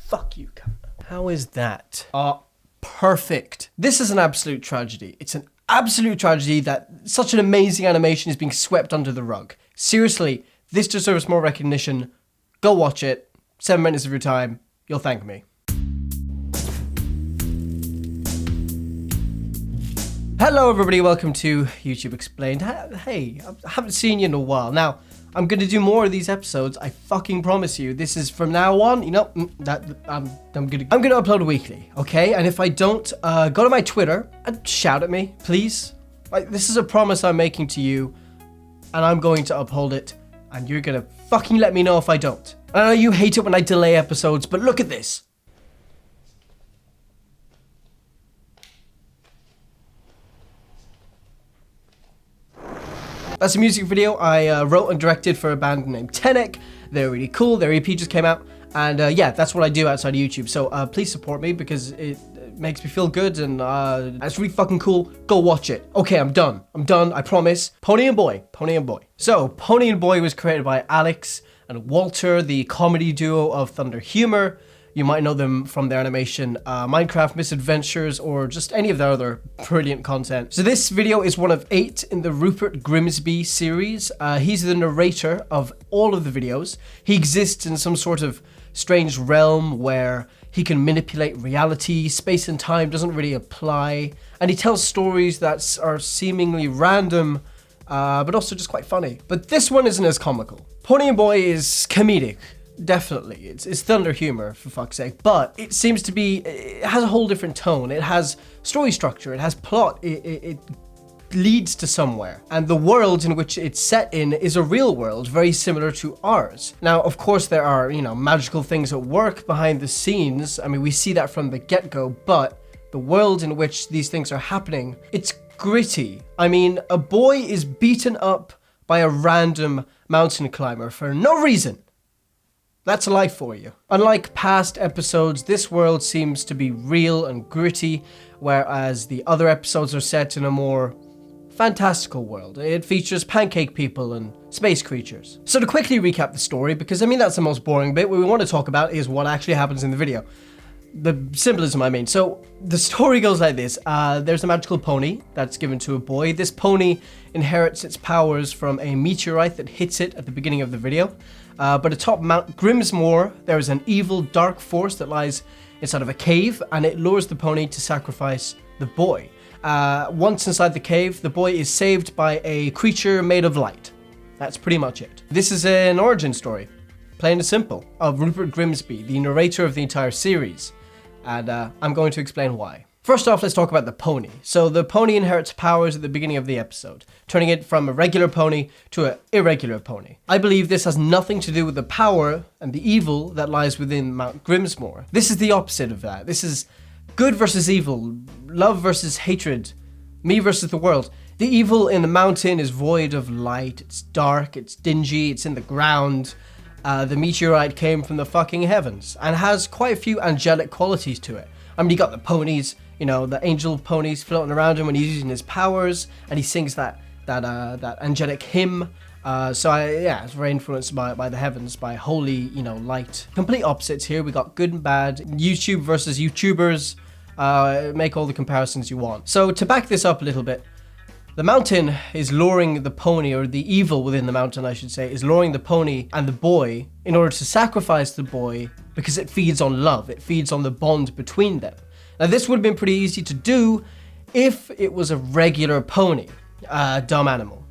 Fuck you, cunt. How is that? Perfect. This is an absolute tragedy. It's an absolute tragedy that such an amazing animation is being swept under the rug. Seriously, this deserves more recognition. Go watch it. 7 minutes of your time. You'll thank me. Hello everybody, welcome to YouTube Explained. Hey, I haven't seen you in a while. Now, I'm going to do more of these episodes, I fucking promise you. This is from now on, you know, I'm going to upload weekly, okay? And if I don't, go to my Twitter and shout at me, please. Like, this is a promise I'm making to you, and I'm going to uphold it, and you're going to fucking let me know if I don't. I know you hate it when I delay episodes, but look at this. That's a music video I wrote and directed for a band named Tenek. They're really cool, their EP just came out, and yeah, that's what I do outside of YouTube, so please support me because it makes me feel good, and it's really fucking cool. Go watch it. Okay, I'm done, I promise. Pony and Boy. So, Pony and Boy was created by Alex and Walter, the comedy duo of Thunder Humor. You might know them from their animation Minecraft Misadventures or just any of their other brilliant content. So this video is one of 8 in the Rupert Grimsby series. He's the narrator of all of the videos. He exists in some sort of strange realm where he can manipulate reality, space and time doesn't really apply, and he tells stories that are seemingly random, but also just quite funny. But this one isn't as comical. Pony and Boy is comedic. Definitely, it's Thunder Humor, for fuck's sake, but it seems to be, it has a whole different tone. It has story structure, it has plot, it leads to somewhere. And the world in which it's set in is a real world, very similar to ours. Now, of course, there are, you know, magical things at work behind the scenes. I mean, we see that from the get-go, but the world in which these things are happening, it's gritty. I mean, a boy is beaten up by a random mountain climber for no reason. That's life for you. Unlike past episodes, this world seems to be real and gritty, whereas the other episodes are set in a more fantastical world. It features pancake people and space creatures. So to quickly recap the story, because I mean that's the most boring bit, what we want to talk about is what actually happens in the video. The symbolism, I mean. So the story goes like this. There's a magical pony that's given to a boy. This pony inherits its powers from a meteorite that hits it at the beginning of the video. But atop Mount Grimsmore, there is an evil dark force that lies inside of a cave, and it lures the pony to sacrifice the boy. Once inside the cave, the boy is saved by a creature made of light. That's pretty much it. This is an origin story, plain and simple, of Rupert Grimsby, the narrator of the entire series. And I'm going to explain why. First off, let's talk about the pony. So the pony inherits powers at the beginning of the episode, turning it from a regular pony to an irregular pony. I believe this has nothing to do with the power and the evil that lies within Mount Grimsmore. This is the opposite of that. This is good versus evil, love versus hatred, me versus the world. The evil in the mountain is void of light, it's dark, it's dingy, it's in the ground. The meteorite came from the fucking heavens and has quite a few angelic qualities to it. I mean, you got the ponies, you know, the angel ponies floating around him when he's using his powers, and he sings that angelic hymn. Yeah, it's very influenced by the heavens, by holy, you know, light. Complete opposites here. We got good and bad, YouTube versus YouTubers. Make all the comparisons you want. So to back this up a little bit, the mountain is luring the pony, or the evil within the mountain, I should say, is luring the pony and the boy in order to sacrifice the boy because it feeds on love. It feeds on the bond between them. Now, this would have been pretty easy to do if it was a regular pony, a dumb animal.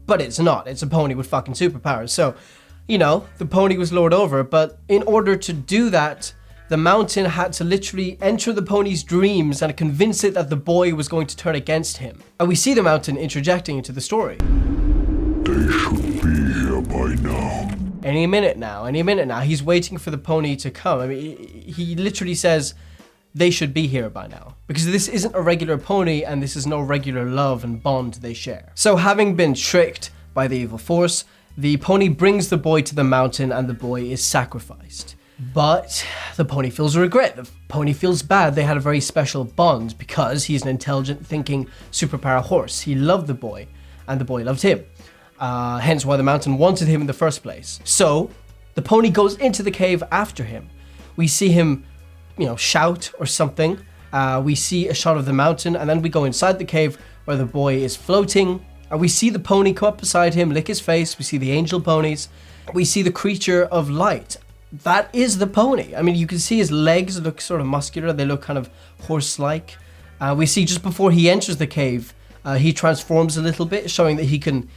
But it's not. It's a pony with fucking superpowers. So, you know, the pony was lured over, but in order to do that, the mountain had to literally enter the pony's dreams and convince it that the boy was going to turn against him. And we see the mountain interjecting into the story. They should be here by now. Any minute now. He's waiting for the pony to come. I mean, he literally says they should be here by now. Because this isn't a regular pony and this is no regular love and bond they share. So having been tricked by the evil force, the pony brings the boy to the mountain and the boy is sacrificed. But the pony feels regret. The pony feels bad. They had a very special bond because he's an intelligent, thinking, superpower horse. He loved the boy, and the boy loved him. Hence why the mountain wanted him in the first place. So, the pony goes into the cave after him. We see him shout or something. We see a shot of the mountain, and then we go inside the cave where the boy is floating. And we see the pony come up beside him, lick his face. We see the angel ponies. We see the creature of light. That is the pony. I mean, you can see his legs look sort of muscular. They look kind of horse-like. We see just before he enters the cave, he transforms a little bit, showing that he can,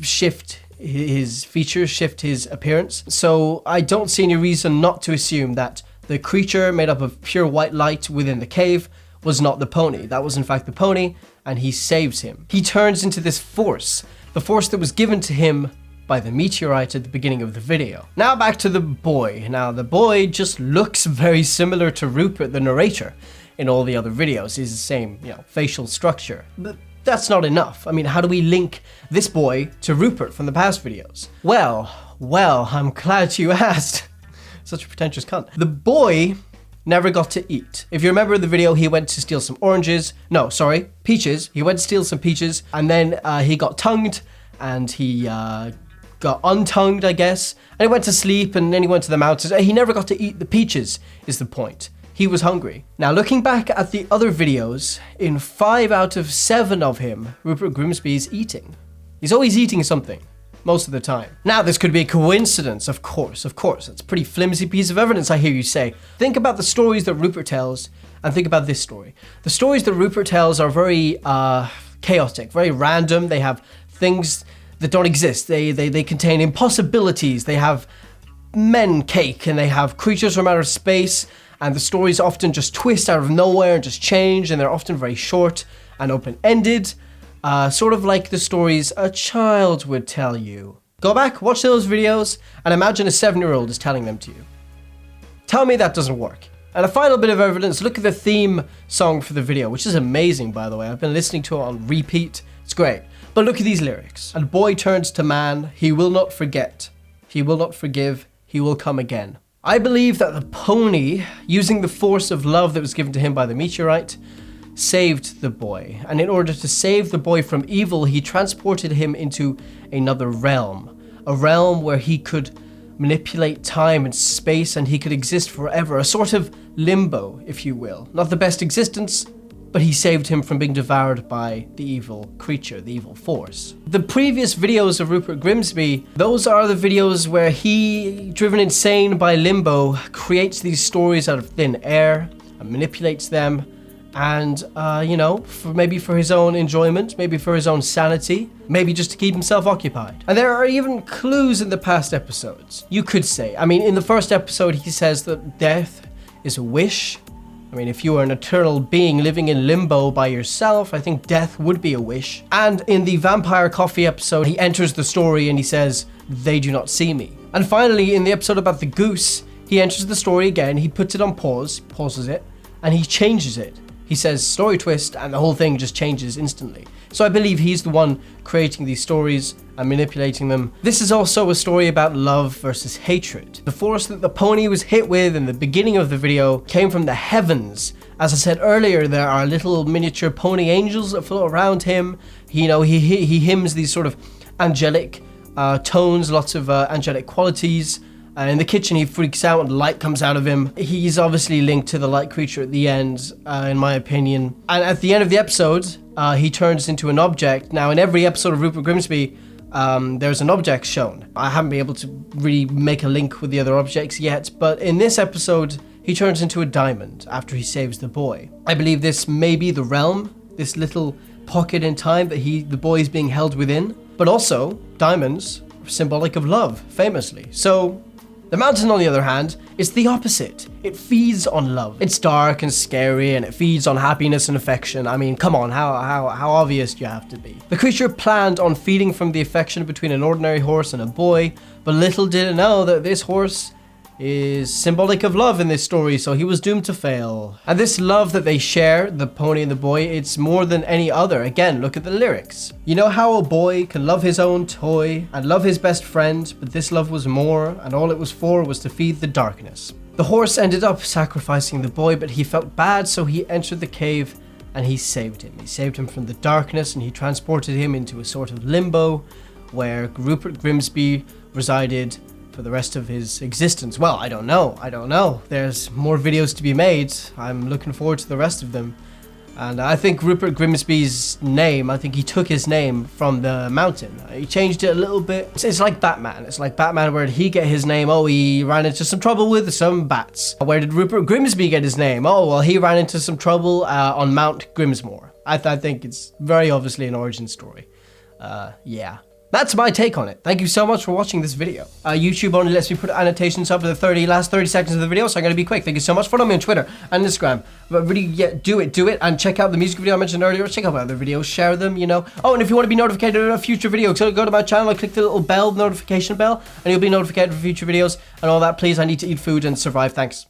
shift his features, shift his appearance. So I don't see any reason not to assume that the creature made up of pure white light within the cave was not the pony. That was in fact the pony, and he saves him. He turns into this force, the force that was given to him by the meteorite at the beginning of the video. Now back to the boy. Now the boy just looks very similar to Rupert, the narrator, in all the other videos. He's the same, facial structure. But that's not enough. I mean, how do we link this boy to Rupert from the past videos? Well, I'm glad you asked. Such a pretentious cunt. The boy never got to eat. If you remember the video, he went to steal some peaches. He went to steal some peaches, and then he got tongued, and he got untongued, I guess, and he went to sleep, and then he went to the mountains. He never got to eat the peaches, is the point. He was hungry. Now, looking back at the other videos, in 5 out of 7 of him, Rupert Grimsby is eating. He's always eating something. Most of the time. Now, this could be a coincidence, of course. It's a pretty flimsy piece of evidence, I hear you say. Think about the stories that Rupert tells, and think about this story. The stories that Rupert tells are very chaotic, very random. They have things that don't exist. They contain impossibilities. They have men cake, and they have creatures from outer space, and the stories often just twist out of nowhere and just change, and they're often very short and open-ended. Sort of like the stories a child would tell you. Go back, watch those videos, and imagine a 7-year-old is telling them to you. Tell me that doesn't work. And a final bit of evidence, look at the theme song for the video, which is amazing, by the way. I've been listening to it on repeat. It's great. But look at these lyrics. And boy turns to man, he will not forget. He will not forgive, he will come again. I believe that the pony, using the force of love that was given to him by the meteorite, saved the boy, and in order to save the boy from evil, he transported him into another realm, a realm where he could manipulate time and space, and he could exist forever, a sort of limbo, if you will. Not the best existence, but he saved him from being devoured by the evil creature, the evil force. The previous videos of Rupert Grimsby, those are the videos where he, driven insane by limbo, creates these stories out of thin air and manipulates them. And, maybe for his own enjoyment, maybe for his own sanity, maybe just to keep himself occupied. And there are even clues in the past episodes, you could say. I mean, in the first episode, he says that death is a wish. I mean, if you were an eternal being living in limbo by yourself, I think death would be a wish. And in the Vampire Coffee episode, he enters the story and he says, "They do not see me." And finally, in the episode about the goose, he enters the story again, he puts it on pause, pauses it, and he changes it. He says story twist, and the whole thing just changes instantly. So I believe he's the one creating these stories and manipulating them. This is also a story about love versus hatred. The force that the pony was hit with in the beginning of the video came from the heavens. As I said earlier, there are little miniature pony angels that float around him. He hymns these sort of angelic tones, lots of angelic qualities. In the kitchen, he freaks out and light comes out of him. He's obviously linked to the light creature at the end, in my opinion. And at the end of the episode, he turns into an object. Now, in every episode of Rupert Grimsby, there's an object shown. I haven't been able to really make a link with the other objects yet, but in this episode, he turns into a diamond after he saves the boy. I believe this may be the realm, this little pocket in time that the boy is being held within. But also, diamonds are symbolic of love, famously. So, the mountain, on the other hand, is the opposite. It feeds on love. It's dark and scary, and it feeds on happiness and affection. I mean, come on, how obvious do you have to be? The creature planned on feeding from the affection between an ordinary horse and a boy, but little did it know that this horse is symbolic of love in this story, so he was doomed to fail. And this love that they share, the pony and the boy, it's more than any other. Again, look at the lyrics. You know how a boy can love his own toy and love his best friend, but this love was more, and all it was for was to feed the darkness. The horse ended up sacrificing the boy, but he felt bad, so he entered the cave and he saved him. He saved him from the darkness, and he transported him into a sort of limbo where Rupert Grimsby resided for the rest of his existence. Well, I don't know. There's more videos to be made. I'm looking forward to the rest of them. And I think Rupert Grimsby's name, I think he took his name from the mountain. He changed it a little bit. It's like Batman. It's like Batman, where did he get his name? Oh, he ran into some trouble with some bats. Where did Rupert Grimsby get his name? Oh, well, he ran into some trouble on Mount Grimsmore. I think it's very obviously an origin story. Yeah. That's my take on it. Thank you so much for watching this video. YouTube only lets me put annotations up to the last 30 seconds of the video, so I'm going to be quick. Thank you so much. Follow me on Twitter and Instagram. But really, yeah, do it. And check out the music video I mentioned earlier. Check out my other videos. Share them, you know. Oh, and if you want to be notified of a future video, so go to my channel and click the little bell, notification bell, and you'll be notified for future videos and all that. Please, I need to eat food and survive. Thanks.